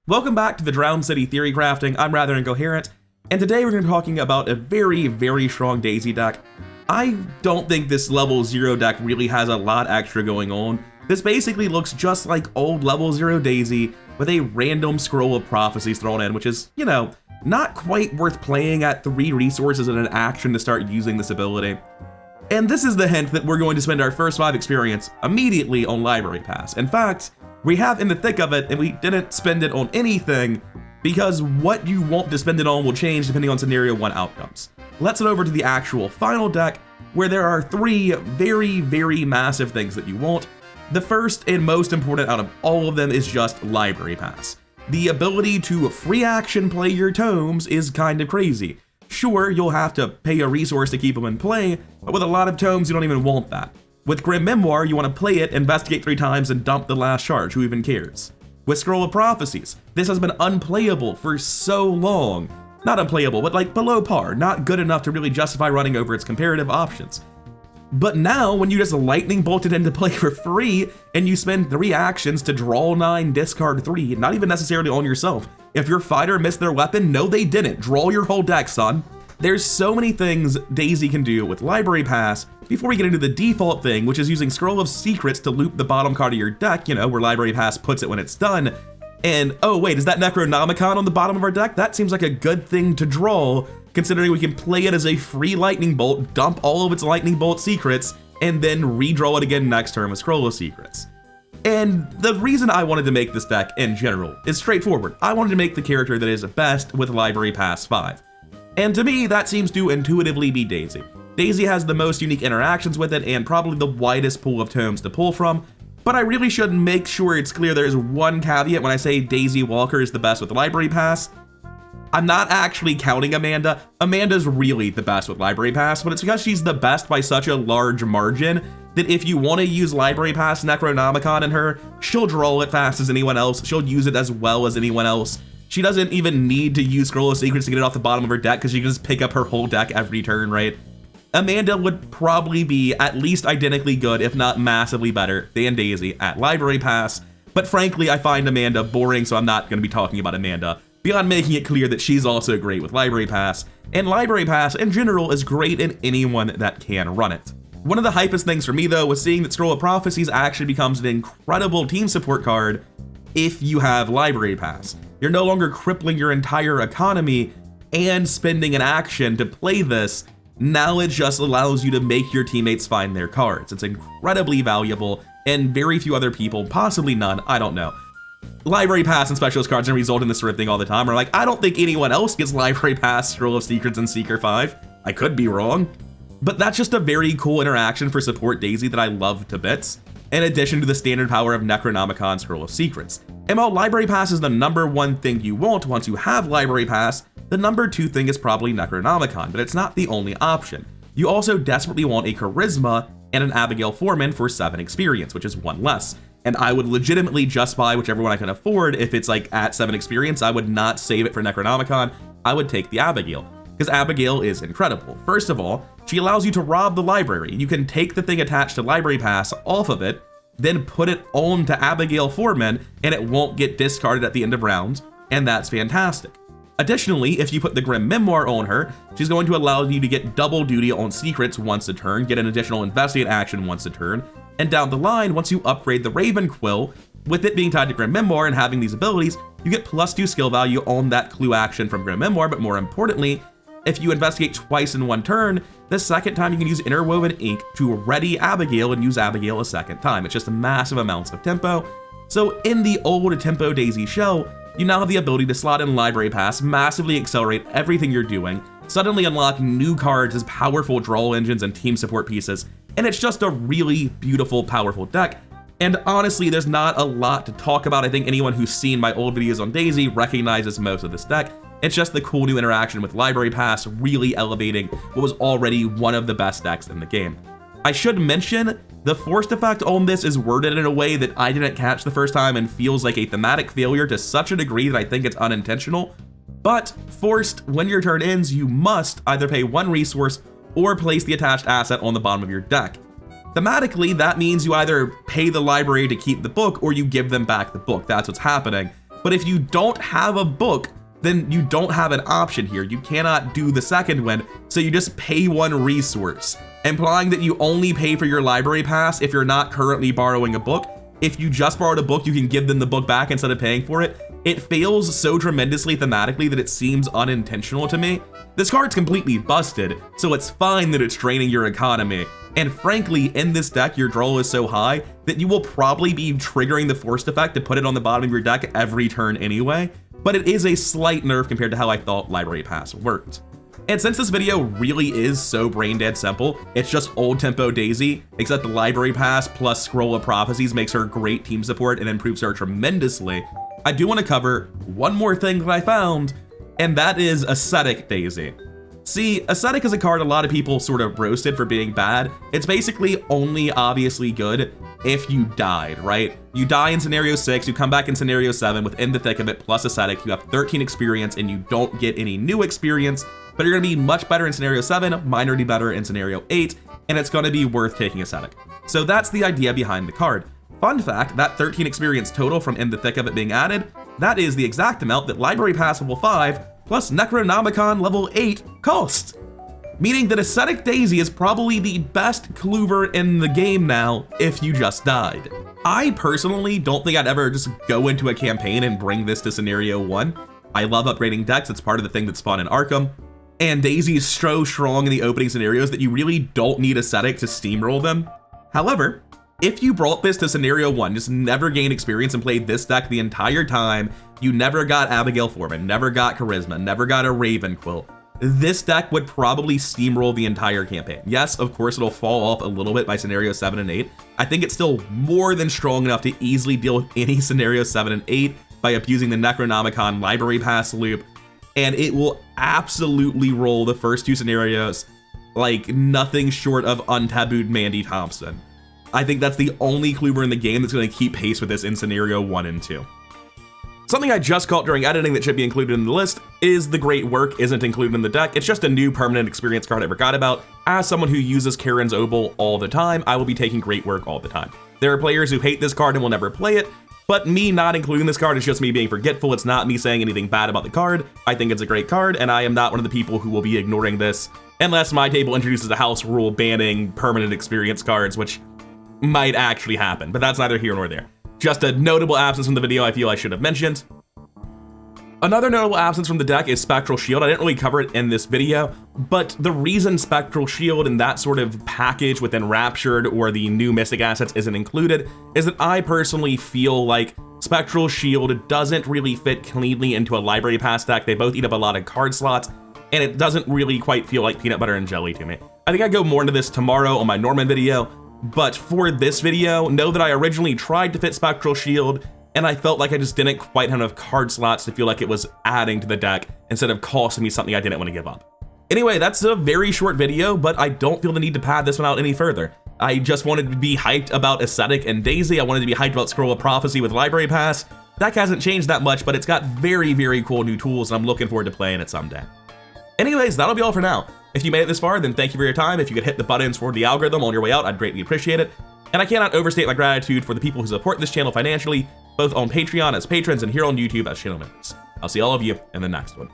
Welcome back to the Drowned City Theorycrafting. I'm rather incoherent, and today we're going to be talking about a very strong Daisy deck. I don't think this level 0 deck really has a lot extra going on. This basically looks just like old level 0 Daisy with a random scroll of prophecies thrown in, which is, you know, not quite worth playing at 3 resources and an action to start using this ability. And this is the hint that we're going to spend our first 5 experience immediately on Library Pass. In fact, we have in the thick of it and we didn't spend it on anything because what you want to spend it on will change depending on scenario 1 outcomes. Let's head over to the actual final deck where there are 3 very massive things that you want. The first and most important out of all of them is just Library Pass. The ability to free action play your tomes is kind of crazy. Sure, you'll have to pay a resource to keep them in play, but with a lot of tomes you don't even want that. With Grim Memoir, you want to play it, investigate 3 times, and dump the last charge, who even cares? With Scroll of Prophecies, this has been unplayable for so long. Not unplayable, but like below par, not good enough to really justify running over its comparative options. But now, when you just lightning bolt it into play for free, and you spend 3 actions to draw 9, discard 3, not even necessarily on yourself. If your fighter missed their weapon, no they didn't, draw your whole deck, son. There's so many things Daisy can do with Library Pass before we get into the default thing, which is using Scroll of Secrets to loop the bottom card of your deck, you know, where Library Pass puts it when it's done. And, oh wait, is that Necronomicon on the bottom of our deck? That seems like a good thing to draw, considering we can play it as a free lightning bolt, dump all of its lightning bolt secrets, and then redraw it again next turn with Scroll of Secrets. And the reason I wanted to make this deck in general is straightforward. I wanted to make the character that is best with Library Pass 5. And to me, that seems to intuitively be Daisy. Daisy has the most unique interactions with it and probably the widest pool of tomes to pull from, but I really should make sure it's clear there's one caveat when I say Daisy Walker is the best with Library Pass. I'm not actually counting Amanda. Amanda's really the best with Library Pass, but it's because she's the best by such a large margin that if you want to use Library Pass Necronomicon in her, she'll draw it fast as anyone else, she'll use it as well as anyone else. She doesn't even need to use Scroll of Secrets to get it off the bottom of her deck because she can just pick up her whole deck every turn, right? Amanda would probably be at least identically good, if not massively better, than Daisy at Library Pass, but frankly, I find Amanda boring, so I'm not going to be talking about Amanda, beyond making it clear that she's also great with Library Pass, and Library Pass in general is great in anyone that can run it. One of the hypest things for me, though, was seeing that Scroll of Prophecies actually becomes an incredible team support card if you have Library Pass. You're no longer crippling your entire economy and spending an action to play this. Now it just allows you to make your teammates find their cards. It's incredibly valuable, and very few other people, possibly none, I don't know. Library Pass and Specialist cards result in this sort of thing all the time. Or like, I don't think anyone else gets Library Pass, Scroll of Secrets, and Seeker 5. I could be wrong. But that's just a very cool interaction for support Daisy that I love to bits, in addition to the standard power of Necronomicon Scroll of Secrets. And while Library Pass is the #1 thing you want once you have Library Pass, the #2 thing is probably Necronomicon, but it's not the only option. You also desperately want a Charisma and an Abigail Foreman for 7 experience, which is 1 less. And I would legitimately just buy whichever one I can afford. If it's like at 7 experience, I would not save it for Necronomicon. I would take the Abigail, because Abigail is incredible. First of all, she allows you to rob the library. You can take the thing attached to Library Pass off of it, then put it on to Abigail Foreman, and it won't get discarded at the end of rounds, and that's fantastic. Additionally, if you put the Grim Memoir on her, she's going to allow you to get double duty on secrets once a turn, get an additional investigate action once a turn, and down the line, once you upgrade the Raven Quill, with it being tied to Grim Memoir and having these abilities, you get +2 skill value on that clue action from Grim Memoir, but more importantly, if you investigate twice in 1 turn, the second time you can use Interwoven Ink to ready Abigail and use Abigail a second time. It's just massive amounts of tempo. So in the old tempo Daisy shell, you now have the ability to slot in Library Pass, massively accelerate everything you're doing, suddenly unlock new cards as powerful draw engines and team support pieces, and it's just a really beautiful, powerful deck. And honestly, there's not a lot to talk about. I think anyone who's seen my old videos on Daisy recognizes most of this deck. It's just the cool new interaction with Library Pass really elevating what was already one of the best decks in the game. I should mention, the forced effect on this is worded in a way that I didn't catch the first time and feels like a thematic failure to such a degree that I think it's unintentional. But forced, when your turn ends, you must either pay 1 resource or place the attached asset on the bottom of your deck. Thematically, that means you either pay the library to keep the book or you give them back the book. That's what's happening. But if you don't have a book, then you don't have an option here. You cannot do the second win, so you just pay one resource, implying that you only pay for your library pass if you're not currently borrowing a book. If you just borrowed a book, you can give them the book back instead of paying for it. It fails so tremendously thematically that it seems unintentional to me. This card's completely busted, so it's fine that it's draining your economy. And frankly, in this deck, your draw is so high that you will probably be triggering the forced effect to put it on the bottom of your deck every turn anyway. But it is a slight nerf compared to how I thought Library Pass worked. And since this video really is so brain dead simple, it's just old tempo Daisy, except the Library Pass plus Scroll of Prophecies makes her great team support and improves her tremendously, I do want to cover one more thing that I found, and that is Ascetic Daisy. See, Ascetic is a card a lot of people sort of roasted for being bad. It's basically only obviously good if you died, right? You die in scenario 6, you come back in scenario 7 within the thick of it plus Ascetic, you have 13 experience and you don't get any new experience, but you're gonna be much better in scenario 7, minorly better in scenario 8, and it's gonna be worth taking Ascetic. So that's the idea behind the card. Fun fact, that 13 experience total from in the thick of it being added, that is the exact amount that Library Pass level 5 plus Necronomicon level 8 cost. Meaning that Ascetic Daisy is probably the best clover in the game now if you just died. I personally don't think I'd ever just go into a campaign and bring this to scenario 1. I love upgrading decks, it's part of the thing that's fun in Arkham. And Daisy is so strong in the opening scenarios that you really don't need Ascetic to steamroll them. However, if you brought this to scenario 1, just never gained experience and played this deck the entire time, you never got Abigail Foreman, never got Charisma, never got a Ravenquill, this deck would probably steamroll the entire campaign. Yes, of course, it'll fall off a little bit by scenario 7 and 8. I think it's still more than strong enough to easily deal with any scenario 7 and 8 by abusing the Necronomicon Library Pass loop, and it will absolutely roll the first two scenarios like nothing short of untabooed Mandy Thompson. I think that's the only clover in the game that's going to keep pace with this in scenario 1 and 2. Something I just caught during editing that should be included in the list is the Great Work isn't included in the deck. It's just a new permanent experience card I forgot about. As someone who uses Karen's Obol all the time, I will be taking Great Work all the time. There are players who hate this card and will never play it, but me not including this card is just me being forgetful. It's not me saying anything bad about the card. I think it's a great card, and I am not one of the people who will be ignoring this unless my table introduces a house rule banning permanent experience cards, which might actually happen, but that's neither here nor there. Just a notable absence from the video I feel I should have mentioned. Another notable absence from the deck is Spectral Shield. I didn't really cover it in this video, but the reason Spectral Shield and that sort of package within Raptured or the new Mystic assets isn't included is that I personally feel like Spectral Shield doesn't really fit cleanly into a Library Pass deck. They both eat up a lot of card slots, and it doesn't really quite feel like peanut butter and jelly to me. I think I go more into this tomorrow on my Norman video, but for this video, know that I originally tried to fit Spectral Shield, and I felt like I just didn't quite have enough card slots to feel like it was adding to the deck instead of costing me something I didn't want to give up. Anyway, that's a very short video, but I don't feel the need to pad this one out any further. I just wanted to be hyped about Ascetic and Daisy. I wanted to be hyped about Scroll of Prophecy with Library Pass. Deck hasn't changed that much, but it's got very, very cool new tools, and I'm looking forward to playing it someday. Anyways, that'll be all for now. If you made it this far, then thank you for your time. If you could hit the buttons for the algorithm on your way out, I'd greatly appreciate it. And I cannot overstate my gratitude for the people who support this channel financially, both on Patreon as patrons and here on YouTube as channel members. I'll see all of you in the next one.